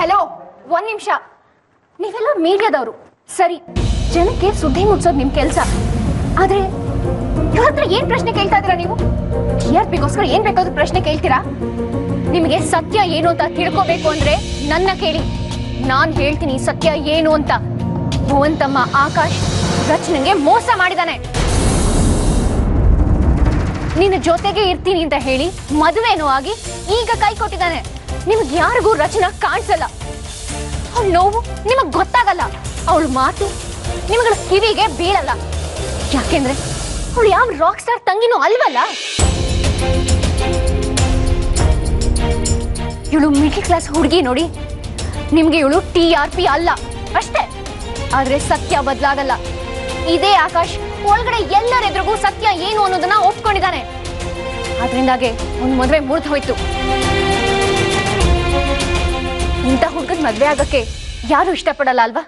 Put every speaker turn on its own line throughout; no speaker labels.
Hello, ಒಂದ್ ನಿಮಿಷ. ನೀವೆಲ್ಲ ಮೀಡಿಯಾದವರು, ಸರಿ, ಜನಕ್ಕೆ ಸುದ್ದಿ ಮುಟ್ಸೋದು ನಿಮ್ ಕೆಲ್ಸ. ಆದ್ರೆ ಇವ್ರ ಹತ್ರ ಏನ್ ಪ್ರಶ್ನೆ ಕೇಳ್ತಾ ಇದೀರಾ ನೀವು? TRPಗೋಸ್ಕರ ಏನ್ ಬೇಕಾದ್ರೂ ಪ್ರಶ್ನೆ ಕೇಳ್ತೀರಾ? ನಿಮಗೆ ಸತ್ಯ ಏನು ಅಂತ ತಿಳ್ಕೋಬೇಕು ಅಂದ್ರೆ ನನ್ನ ಕೇಳಿ. ನಾನ್ ಹೇಳ್ತೀನಿ ಸತ್ಯ ಏನು ಅಂತ. ಭುವನ್ ತಮ್ಮ ಆಕಾಶ್ ರಚನೆಗೆ ಮೋಸ ಮಾಡಿದಾನೆ. ನಿನ್ನ ಜೊತೆಗೆ ಇರ್ತೀನಿ ಅಂತ ಹೇಳಿ ಮದುವೆನೂ ಆಗಿ ಈಗ ಕೈ ಕೊಟ್ಟಿದ್ದಾನೆ. ನಿಮ್ಗೆ ಯಾರಿಗೂ ರಚನಾ ಕಾಣಿಸಲ್ಲ. ಅವಳ ನೋವು ನಿಮಗ್ ಗೊತ್ತಾಗಲ್ಲ. ಅವಳ ಮಾತು ನಿಮ್ಗಳ ಕಿವಿಗೆ ಬೀಳಲ್ಲ. ಯಾಕೆಂದ್ರೆ ಅವಳು ಯಾವ ರಾಕ್ ಸ್ಟಾರ್ ತಂಗಿನೂ ಅಲ್ವಲ್ಲ. ಇವಳು ಮಿಡ್ಲ್ ಕ್ಲಾಸ್ ಹುಡುಗಿ ನೋಡಿ. ನಿಮ್ಗೆ ಇವಳು TRP ಅಲ್ಲ ಅಷ್ಟೇ. ಆದ್ರೆ ಸತ್ಯ ಬದಲಾಗಲ್ಲ. ಇದೇ ಆಕಾಶ್ ಒಳಗಡೆ ಎಲ್ಲರೆದ್ರಿಗೂ ಸತ್ಯ ಏನು ಅನ್ನೋದನ್ನ ಒಪ್ಕೊಂಡಿದ್ದಾನೆ. ಆದ್ರಿಂದಾಗೆ ಒಂದ್ ಮದ್ವೆ ಮುರಿದು ಹೋಯ್ತು. ಇಂಥ ಹುಡುಗನ್ ಮದ್ವೆ ಆಗಕ್ಕೆ ಯಾರು ಇಷ್ಟಪಡಲ್ಲ ಅಲ್ವಾ?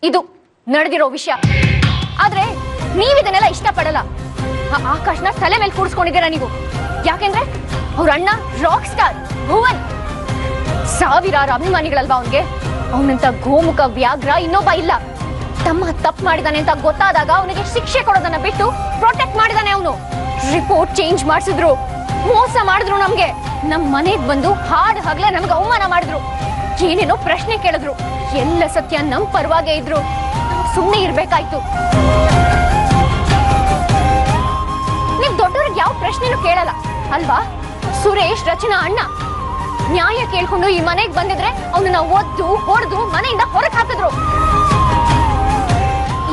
ಇದು ನಡೆದಿರೋ ವಿಷಯ. ಆದ್ರೆ ನೀವಿದನ್ನೆಲ್ಲ ಇಷ್ಟಪಡಲ್ಲ. ಆ ಆಕಾಶ್ನ ತಲೆ ಮೇಲೆ ಕೂಡಿಸ್ಕೊಂಡಿದ್ದೀರಾ ನೀವು. ಯಾಕೆಂದ್ರೆ ಅವ್ರ ಅಣ್ಣ ರಾಕ್ ಸ್ಟಾರ್ ಭುವನ್. ಸಾವಿರಾರು ಅಭಿಮಾನಿಗಳಲ್ವಾ ಅವನ್ಗೆ. ಅವನಂತ ಗೋಮುಖ ವ್ಯಾಘ್ರ ಇನ್ನೊಬ್ಬ ಇಲ್ಲ. ತಮ್ಮ ತಪ್ಪು ಮಾಡಿದಾನೆ ಅಂತ ಗೊತ್ತಾದಾಗ ಅವನಿಗೆ ಶಿಕ್ಷೆ ಕೊಡೋದನ್ನ ಬಿಟ್ಟು ಪ್ರೊಟೆಕ್ಟ್ ಮಾಡಿದಾನೆ ಅವನು. ರಿಪೋರ್ಟ್ ಚೇಂಜ್ ಮಾಡಿಸಿದ್ರು, ಮೋಸ ಮಾಡಿದ್ರು. ನಮ್ಗೆ ನಮ್ ಮನೆಗ್ ಬಂದು ಹಾಡು ಹಗ್ಲೆ ನಮ್ಗೆ ಅವಮಾನ ಮಾಡಿದ್ರು. ಏನೇನೋ ಪ್ರಶ್ನೆ ಕೇಳಿದ್ರು. ಎಲ್ಲ ಸತ್ಯ ನಮ್ ಪರವಾಗೇ ಇದ್ರು. ಸುಮ್ಮನೆ ಇರ್ಬೇಕಾಯ್ತು. ನೀವ್ ದೊಡ್ಡವ್ರಿಗೆ ಯಾವ ಪ್ರಶ್ನೆನೂ ಕೇಳಲ್ಲ ಅಲ್ವಾ? ಸುರೇಶ್ ರಚನಾ ಅಣ್ಣ ನ್ಯಾಯ ಕೇಳ್ಕೊಂಡು ಈ ಮನೆಗ್ ಬಂದಿದ್ರೆ ಅವನನ್ನ ಒದ್ದು ಹೊಡೆದು ಮನೆಯಿಂದ ಹೊರಗೆ ಹಾಕಿದ್ರು.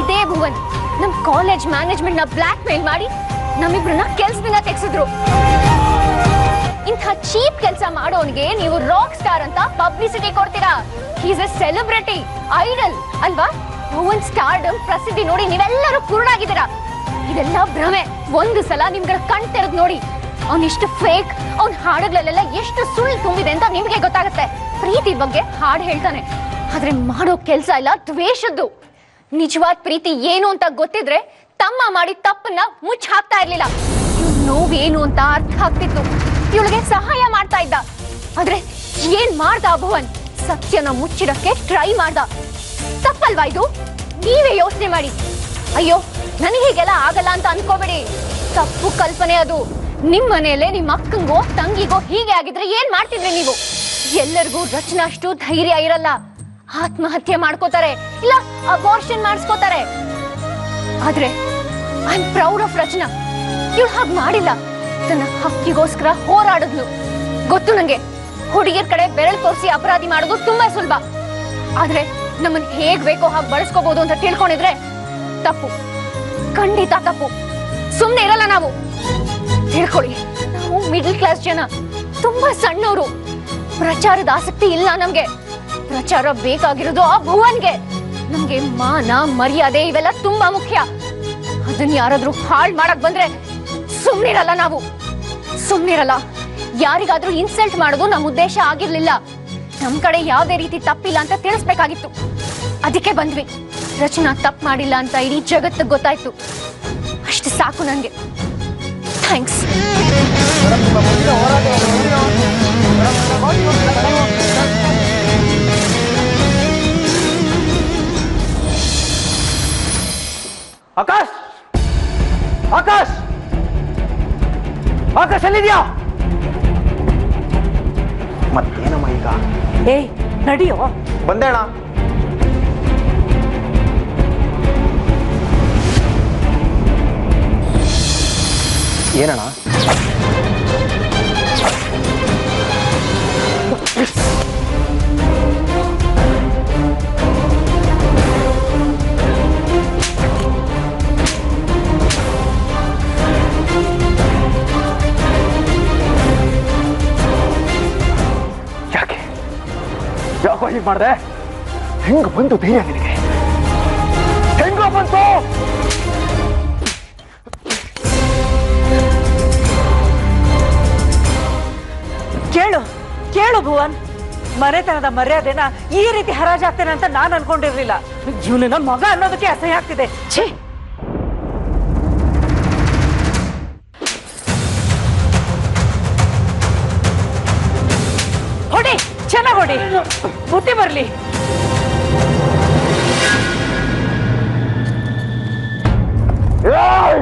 ಇದೇ ಭುವನ್ ನಮ್ ಕಾಲೇಜ್ ಮ್ಯಾನೇಜ್ಮೆಂಟ್ ನ ಬ್ಲಾಕ್ ಮೇಲ್ ಮಾಡಿ ನಮ್ಮಿಬ್ರನ್ನ ಕೆಲ್ಸದಿಂದ ತೆಗ್ಸಿದ್ರು. ಇಂಥ ಚೀಪ್ ಕೆಲಸ ಮಾಡೋನ್ಗೆ ನೀವು ರಾಕ್ ಸ್ಟಾರ್ ಅಂತ ಪಬ್ಲಿಸಿಟಿ ಕೊಡ್ತೀರಾ. ಈಸ್ ಎ ಸೆಲೆಬ್ರಿಟಿ, ಐಡಲ್ ಅಲ್ವಾ? ಭುವನ್ ಸ್ಟಾರ್ಡಮ್ ಪ್ರಸಿದ್ಧಿ ನೋಡಿ ನೀವೆಲ್ಲರೂ ಕುರುಡಾಗಿದ್ದೀರಾ. ಇದೆಲ್ಲ ಭ್ರಮೆ. ಒಂದು ಸಲ ನಿಮ್ಗಳ ಕಣ್ ತೆರೆದು ನೋಡಿ. ಅವನಿಷ್ಟು ಫೇಕ್. ಅವ್ನ ಹಾಡುಗಳಲ್ಲೆಲ್ಲ ಎಷ್ಟು ಸುಳ್ಳು ತುಂಬಿದೆ ಅಂತ ನಿಮ್ಗೆ ಗೊತ್ತಾಗುತ್ತೆ. ಪ್ರೀತಿ ಬಗ್ಗೆ ಹಾಡು ಹೇಳ್ತಾನೆ, ಆದ್ರೆ ಮಾಡೋ ಕೆಲ್ಸ ಎಲ್ಲ ದ್ವೇಷದ್ದು. ನಿಜವಾದ ಪ್ರೀತಿ ಏನು ಅಂತ ಗೊತ್ತಿದ್ರೆ ತಮ್ಮ ಮಾಡಿ ತಪ್ಪನ್ನ ಮುಚ್ಚ ಹಾಕ್ತಾ ಇರ್ಲಿಲ್ಲ. ಇವ್ ನೋವೇನು ಅಂತ ಅರ್ಥ ಆಗ್ತಿತ್ತು. ಇವಳಿಗೆ ಸಹಾಯ ಮಾಡ್ತಾ ಇದ್ದ. ಆದ್ರೆ ಏನ್ ಮಾಡ್ದ ಭುವನ್? ಸತ್ಯನ ಮುಚ್ಚಿಡಕ್ಕೆ ಟ್ರೈ ಮಾಡ್ದ. ತಪ್ಪಲ್ವಾ ಇದು? ನೀವೇ ಯೋಚನೆ ಮಾಡಿ. ಅಯ್ಯೋ ನನಗೆ ಹೀಗೆಲ್ಲ ಆಗಲ್ಲ ಅಂತ ಅನ್ಕೋಬೇಡಿ. ತಪ್ಪು ಕಲ್ಪನೆ ಅದು. ನಿಮ್ ಮನೆಯಲ್ಲೇ ನಿಮ್ಮ ಅಕ್ಕಂಗೋ ತಂಗಿಗೋ ಹೀಗೆ ಆಗಿದ್ರೆ ಏನ್ ಮಾಡ್ತಿದ್ರಿ ನೀವು? ಎಲ್ಲರಿಗೂ ರಚನಾ ಅಷ್ಟು ಧೈರ್ಯ ಇರಲ್ಲ. ಆತ್ಮಹತ್ಯೆ ಮಾಡ್ಕೋತಾರೆ, ಇಲ್ಲ ಅಬೋರ್ಷನ್ ಮಾಡಿಸ್ಕೋತಾರೆ. ಆದ್ರೆ ಐ ಆಮ್ ಪ್ರೌಡ್ ಆಫ್ ರಚನಾ. ಇವಳು ಹಾಗೆ ಮಾಡಿಲ್ಲ. ತನ್ನ ಹಕ್ಕಿಗೋಸ್ಕರ ಹೋರಾಡಿದ್ಲು. ಗೊತ್ತು ನಂಗೆ, ಹುಡುಗಿಯರ್ ಕಡೆ ಬೆರಳು ತೋರಿಸಿ ಅಪರಾಧಿ ಮಾಡೋದು ತುಂಬಾ ಸುಲಭ. ಆದ್ರೆ ನಮ್ಮನ್ ಹೇಗ್ ಬೇಕೋ ಹಾಗೆ ಬಳಸ್ಕೋಬಹುದು ಅಂತ ತಿಳ್ಕೊಂಡಿದ್ರೆ ತಪ್ಪು, ಖಂಡಿತ ತಪ್ಪು. ಸುಮ್ನೆ ಇರಲ್ಲ ನಾವು. ತಿಳ್ಕೊಳ್ಳಿ, ನಾವು ಮಿಡಲ್ ಕ್ಲಾಸ್ ಜನ, ತುಂಬಾ ಸಣ್ಣವರು. ಪ್ರಚಾರದ ಆಸಕ್ತಿ ಇಲ್ಲ ನಮ್ಗೆ. ಪ್ರಚಾರ ಬೇಕಾಗಿರೋದು ಆ ಭುವನ್ಗೆ. ನಮ್ಗೆ ಮಾನ ಮರ್ಯಾದೆ ಇವೆಲ್ಲ ತುಂಬಾ ಮುಖ್ಯ. ಅದನ್ನ ಯಾರಾದ್ರೂ ಹಾಳ್ ಮಾಡಕ್ ಬಂದ್ರೆ ಸುಮ್ನಿರಲ್ಲ ನಾವು. ಸುಮ್ನಿರಲ್ಲ. ಯಾರಿಗಾದ್ರೂ ಇನ್ಸಲ್ಟ್ ಮಾಡೋದು ನಮ್ಮ ಉದ್ದೇಶ ಆಗಿರ್ಲಿಲ್ಲ. ನಮ್ ಕಡೆ ಯಾವ್ದೇ ರೀತಿ ತಪ್ಪಿಲ್ಲ ಅಂತ ತಿಳಿಸ್ಬೇಕಾಗಿತ್ತು. ಅದಕ್ಕೆ ಬಂದ್ವಿ. ರಚನಾ ತಪ್ಪು ಮಾಡಿಲ್ಲ ಅಂತ ಇಡೀ ಜಗತ್ತು ಗೊತ್ತಾಯ್ತು. ಅಷ್ಟು ಸಾಕು ನನ್ಗೆ. ಥ್ಯಾಂಕ್ಸ್.
ಆಕಾಶ್, ಆಕಾಶ್, ಆಕಾಶ್ ಎಲ್ಲಿದ್ಯಾ? ಮತ್ತೇನಮ್ಮ ಈಗ?
ಏಯ್ ನಡಿಯೋ.
ಬಂದೇಣ. ಏನಣ್ಣ? ಯಾಕೋ ಹೀಗೆ ಮಾಡಿದೆ? ಹೆಂಗ ಬಂತು ಧೈರ್ಯ ನಿನಗೆ? ಹೆಂಗ ಬಂತು?
ಕೇಳು ಕೇಳು ಭುವನ್, ಮನೆತನದ ಮರ್ಯಾದೆನ ಈ ರೀತಿ ಹರಾಜಾಗ್ತೇನೆ ಅಂತ ನಾನು ಅನ್ಕೊಂಡಿರ್ಲಿಲ್ಲ. ಇವನ ಮಗ ಅನ್ನೋದಕ್ಕೆ ಅಸಹ್ಯ ಆಗ್ತಿದೆ. ಛೇ, ಹೊಡಿ ಚೆನ್ನಾಗ್ ಹೊಡಿ, ಬುದ್ಧಿ ಬರ್ಲಿ.
ಏಯ್!